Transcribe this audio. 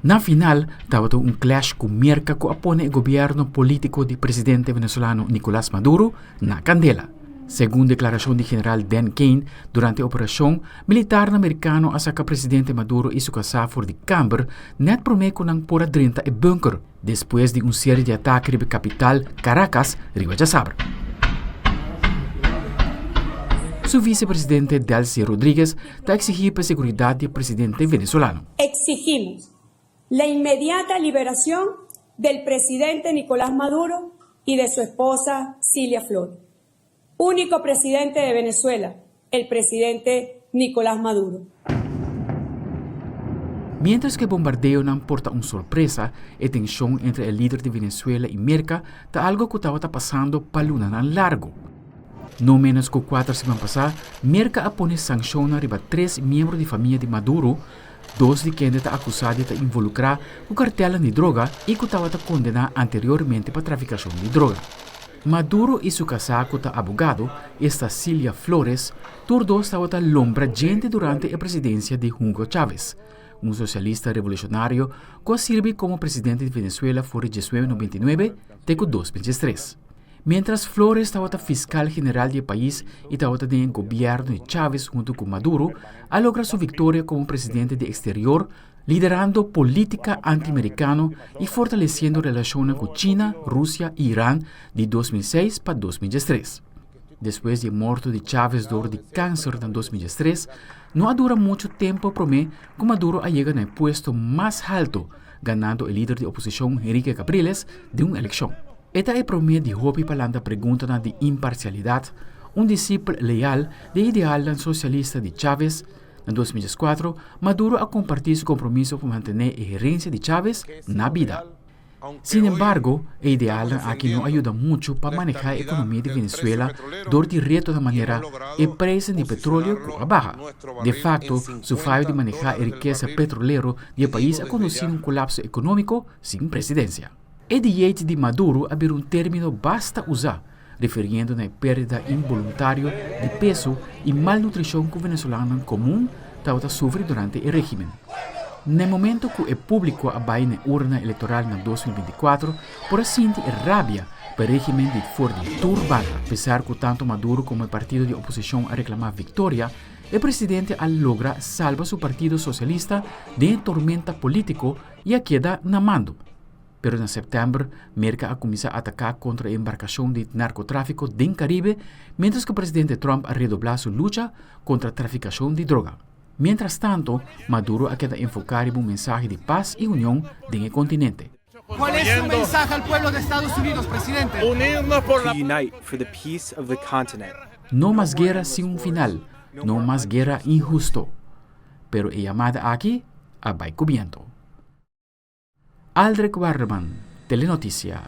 Na final, estava um clash com Merca que opõe o governo político do presidente venezuelano Nicolas Maduro na candela. Segundo declaração de general Dan Kane, durante a operação, militar americano asaka presidente Maduro e sua casa de Camber net prometo não por adrenta e bunker, depois de série de ataques na capital Caracas, riba diasabra. Su vicepresidente Delcy Rodríguez está exigindo a seguridad del presidente venezolano. Exigimos la inmediata liberación del presidente Nicolás Maduro y de su esposa Cilia Flores. Único presidente de Venezuela, el presidente Nicolás Maduro. Mientras que el bombardeo no porta una sorpresa, la tensión entre el líder de Venezuela y Merca está algo que estaba pasando para luna tan largo. No menos que 4 semanas pasadas, Merca apone sanción arriba 3 miembros de familia de Maduro, 2 de quienes están acusados de involucrar con carteles de droga y que estaban condenados anteriormente por traficación de droga. Maduro y su casaco abogado, esta Cilia Flores, todos estaban lombra agente durante la presidencia de Hugo Chávez, un socialista revolucionario que sirve como presidente de Venezuela por 1999 de 2023. Mientras Flores estaba fiscal general del país y estaba en el gobierno de Chávez junto con Maduro, a lograr su victoria como presidente de exterior, liderando política antiamericana y fortaleciendo relaciones con China, Rusia e Irán de 2006 para 2013. Después de muerte de Chávez de cáncer en 2013, no dura mucho tiempo que Maduro llega en el puesto más alto, ganando el líder de oposición Enrique Capriles de una elección. Esta es promedio de hopi para la pregunta de imparcialidad, un discípulo leal de ideal socialista de Chávez. En 2004, Maduro ha compartido su compromiso por mantener la herencia de Chávez en la vida. Sin embargo, el ideal aquí no ayuda mucho para manejar la economía de Venezuela durante el reto de manera el precio de petróleo que baja. De facto, su fallo de manejar la riqueza petrolera del país ha conducido a un colapso económico sin precedencia. El dieta de Maduro había un término basta usar, refiriendo a la pérdida involuntaria de peso y malnutrición que el venezolano común estaba sufriendo durante el régimen. En el momento que el público va en la urna electoral en 2024, por sentir rabia por el régimen de Ford turbada. A pesar que tanto Maduro como el partido de oposición a reclamar victoria, el presidente logra salvar su partido socialista de tormenta político y queda en mando. Pero en septiembre, Merca ha comenzado a atacar contra la embarcación de narcotráfico del Caribe, mientras que el presidente Trump ha redoblado su lucha contra la traficación de droga. Mientras tanto, Maduro ha quedado enfocado en un mensaje de paz y unión en el continente. ¿Cuál es su mensaje al pueblo de Estados Unidos, presidente? Unirnos por la unite for the peace of the continent. No más guerra sin un final, no más guerra injusto. Pero la llamada aquí va cubierto. Aldric Werleman, Telenoticia.